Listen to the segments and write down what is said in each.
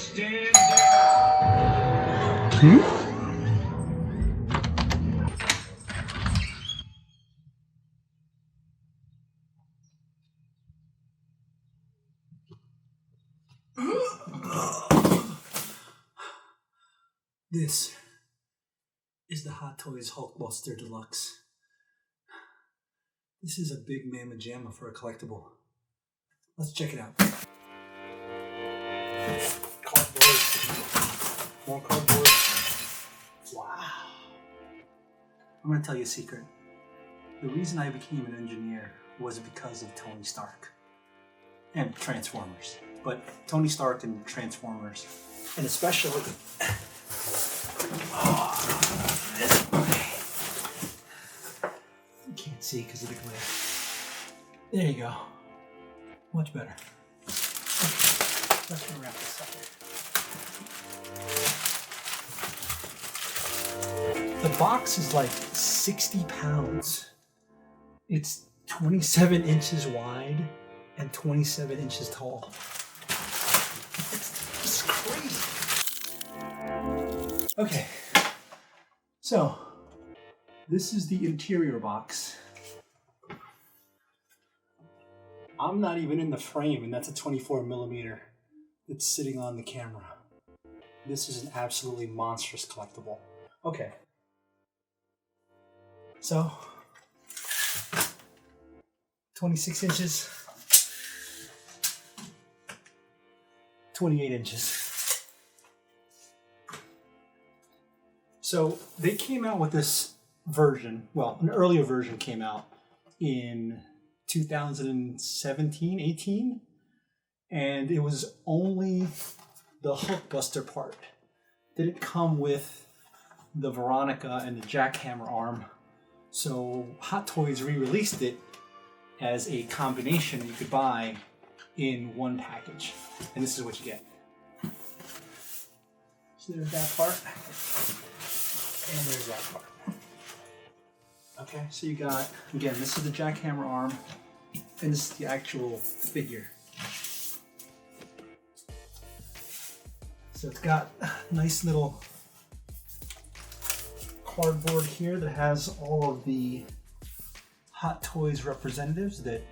stand down. This is the Hot Toys Hulkbuster Deluxe. This is a big mamma jamma for a collectible. Let's check it out. Cardboard. More cardboard. Wow. I'm going to tell you a secret. The reason I became an engineer was because of Tony Stark and Transformers. But Tony Stark and Transformers, and especially you can't see because of the glare. There you go. Much better. Okay, let's wrap this up. The box is like 60 pounds. It's 27 inches wide and 27 inches tall. It's crazy. Okay, so this is the interior box. I'm not even in the frame, and that's a 24mm that's sitting on the camera. This is an absolutely monstrous collectible. Okay, so 26 inches, 28 inches. So they came out with this version, well, an earlier version came out in 2017, 18, and it was only the Hulkbuster part. Didn't come with the Veronica and the Jackhammer Arm. So Hot Toys re-released it as a combination you could buy in one package. And this is what you get. So there's that part. And there's that part. Okay, so you got, again, this is the Jackhammer Arm, and this is the actual figure. So it's got a nice little cardboard here that has all of the Hot Toys representatives that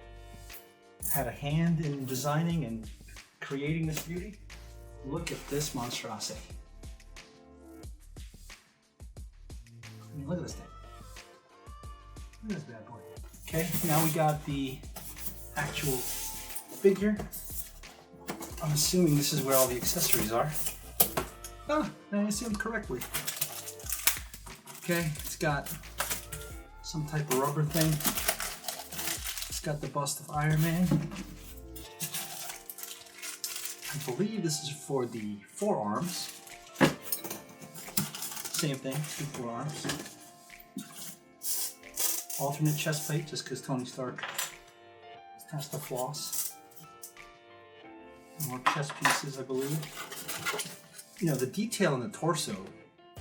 had a hand in designing and creating this beauty. Look at this monstrosity. I mean, look at this thing. Look at this bad boy. Okay, now we got the actual figure. I'm assuming this is where all the accessories are. Ah, I assumed correctly. Okay, it's got some type of rubber thing. It's got the bust of Iron Man. I believe this is for the forearms. Same thing, 2 forearms. Alternate chest plate, just because Tony Stark has to floss. More chest pieces, I believe. You know, the detail in the torso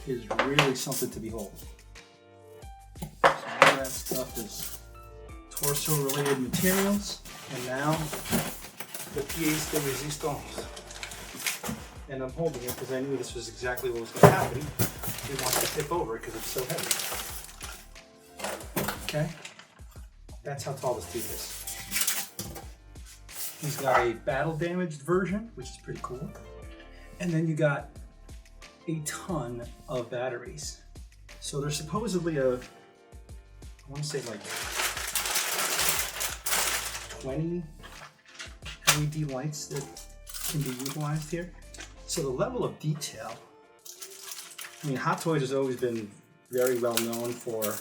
is really something to behold. So all that stuff is torso-related materials, and now the pièce de résistance. And I'm holding it because I knew this was exactly what was going to happen. It wants to tip over because it's so heavy. Okay, that's how tall this tooth is. He's got a battle damaged version, which is pretty cool. And then you got a ton of batteries. So there's supposedly I want to say like 20 LED lights that can be utilized here. So the level of detail, I mean, Hot Toys has always been very well known for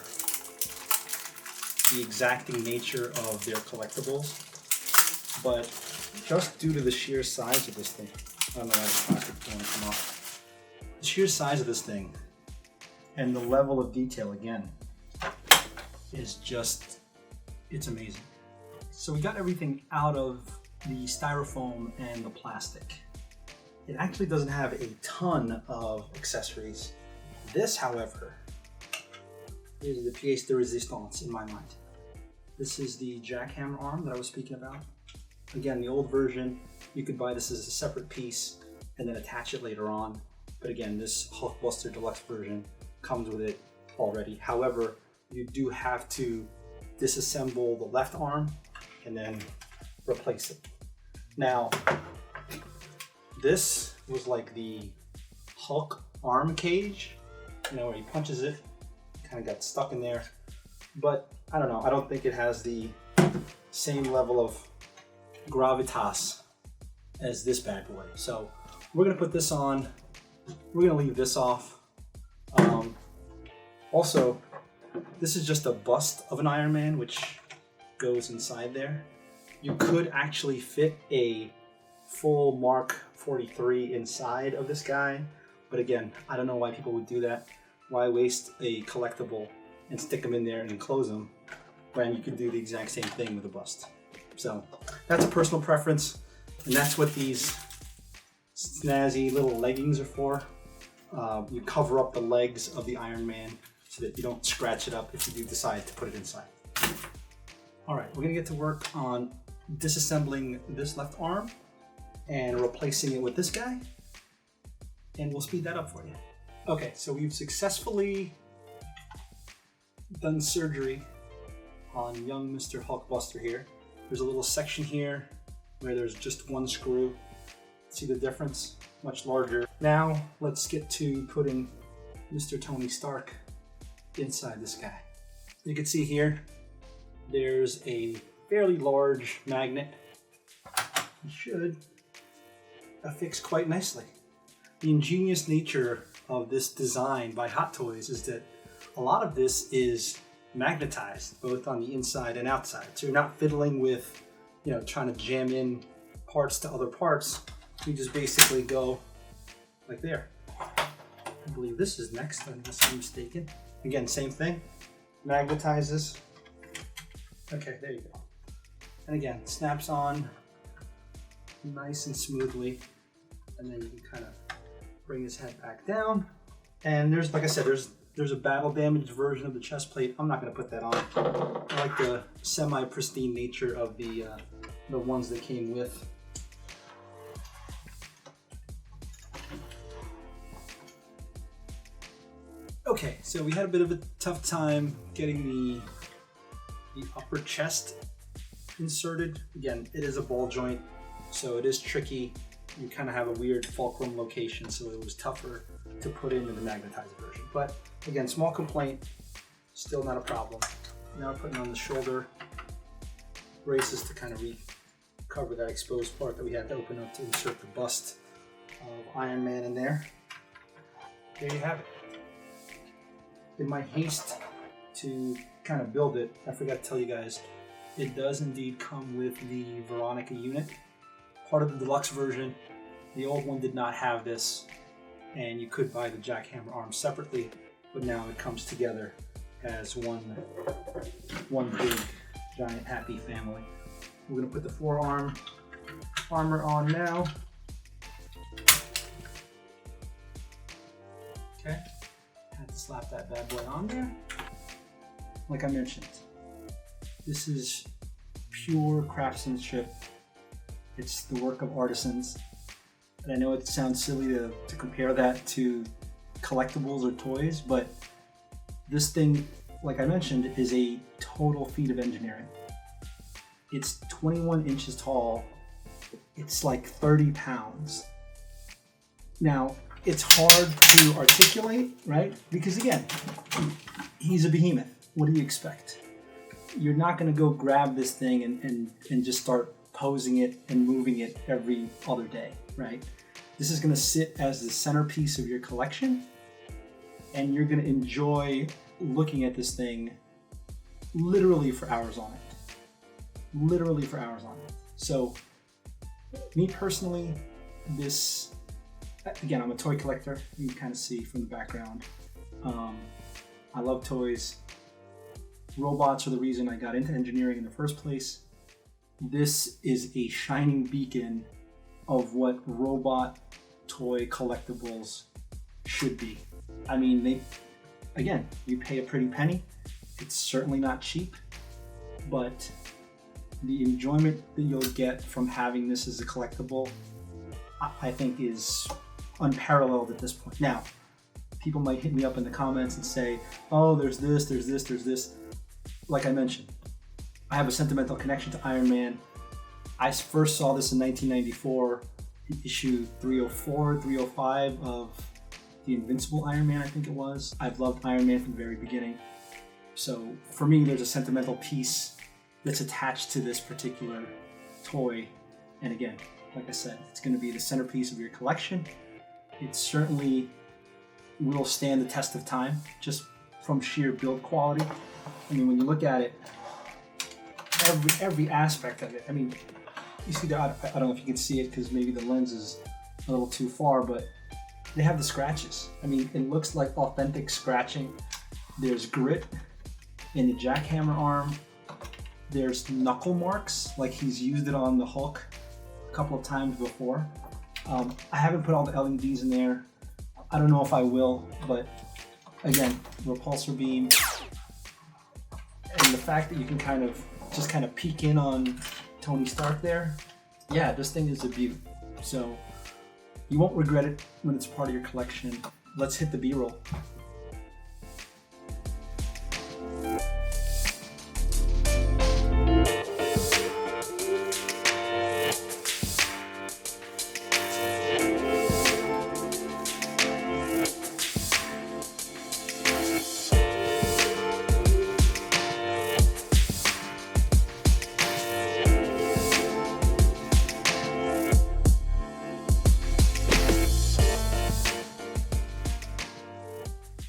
the exacting nature of their collectibles, but just due to the sheer size of this thing, I don't know why the plastic is going to come off. The sheer size of this thing and the level of detail, again, is just, it's amazing. So we got everything out of the styrofoam and the plastic. It actually doesn't have a ton of accessories. This, however, is the pièce de résistance in my mind. This is the Jackhammer Arm that I was speaking about. Again, the old version, you could buy this as a separate piece, and then attach it later on. But again, this Hulkbuster Deluxe version comes with it already. However, you do have to disassemble the left arm and then replace it. Now, this was like the Hulk arm cage, you know, where he punches it, kind of got stuck in there. But I don't know, I don't think it has the same level of gravitas as this bad boy. So we're gonna put this on, we're gonna leave this off. Also, this is just a bust of an Iron Man, which goes inside there. You could actually fit a full Mark XLIII inside of this guy, but again, I don't know why people would do that. Why waste a collectible and stick them in there and enclose them when you could do the exact same thing with a bust? So that's a personal preference, and that's what these snazzy little leggings are for. You cover up the legs of the Iron Man so that you don't scratch it up if you do decide to put it inside. All right, we're gonna get to work on disassembling this left arm and replacing it with this guy, and we'll speed that up for you. Okay, so we've successfully done surgery on young Mr. Hulkbuster here. There's a little section here where there's just one screw. See the difference? Much larger. Now let's get to putting Mr. Tony Stark inside this guy. You can see here, there's a fairly large magnet. It should affix quite nicely. The ingenious nature of this design by Hot Toys is that a lot of this is magnetized, both on the inside and outside. So you're not fiddling with, you know, trying to jam in parts to other parts. You just basically go like there. I believe this is next, unless I'm mistaken. Again, same thing, magnetizes. Okay, there you go. And again, snaps on nice and smoothly. And then you can kind of bring his head back down. And there's, like I said, there's a battle damaged version of the chest plate. I'm not gonna put that on. I like the semi-pristine nature of the ones that came with. Okay, so we had a bit of a tough time getting the upper chest inserted. Again, it is a ball joint, so it is tricky. You kind of have a weird fulcrum location, so it was tougher to put in the magnetized version. But again, small complaint, still not a problem. Now putting on the shoulder braces to kind of recover that exposed part that we had to open up to insert the bust of Iron Man in there. There you have it. In my haste to kind of build it, I forgot to tell you guys, it does indeed come with the Veronica unit. Part of the deluxe version. The old one did not have this, and you could buy the Jackhammer Arm separately, but now it comes together as one big, giant, happy family. We're gonna put the Forearm Armor on now. Okay, had to slap that bad boy on there. Like I mentioned, this is pure craftsmanship. It's the work of artisans. And I know it sounds silly to compare that to collectibles or toys, but this thing, like I mentioned, is a total feat of engineering. It's 21 inches tall. It's like 30 pounds. Now, it's hard to articulate, right? Because again, he's a behemoth. What do you expect? You're not gonna go grab this thing and just start posing it and moving it every other day, right? This is gonna sit as the centerpiece of your collection, and you're gonna enjoy looking at this thing literally for hours on it. Literally for hours on it. So, me personally, this, again, I'm a toy collector. You can kind of see from the background. I love toys. Robots are the reason I got into engineering in the first place. This is a shining beacon of what robot toy collectibles should be. I mean, again, you pay a pretty penny. It's certainly not cheap, but the enjoyment that you'll get from having this as a collectible I think is unparalleled at this point. Now, people might hit me up in the comments and say, oh, there's this, there's this, there's this. Like I mentioned, I have a sentimental connection to Iron Man. I first saw this in 1994, issue 304, 305 of the Invincible Iron Man, I think it was. I've loved Iron Man from the very beginning. So for me, there's a sentimental piece that's attached to this particular toy. And again, like I said, it's going to be the centerpiece of your collection. It certainly will stand the test of time, just from sheer build quality. I mean, when you look at it, every aspect of it. I mean, you see that, I don't know if you can see it because maybe the lens is a little too far, but they have the scratches. I mean, it looks like authentic scratching. There's grit in the jackhammer arm. There's knuckle marks, like he's used it on the Hulk a couple of times before. I haven't put all the LEDs in there. I don't know if I will, but again, repulsor beam. And the fact that you can kind of peek in on Tony Stark there. Yeah, this thing is a beaut. So you won't regret it when it's part of your collection. Let's hit the B-roll.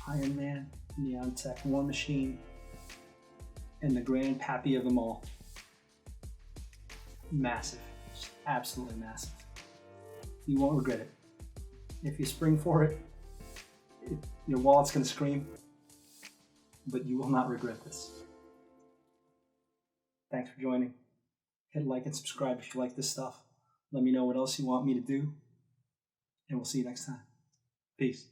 Iron Man, Neon Tech, War Machine, and the grand pappy of them all. Massive, just absolutely massive. You won't regret it. If you spring for it, your wallet's gonna scream, but you will not regret this. Thanks for joining. Hit like and subscribe if you like this stuff. Let me know what else you want me to do, and we'll see you next time. Peace.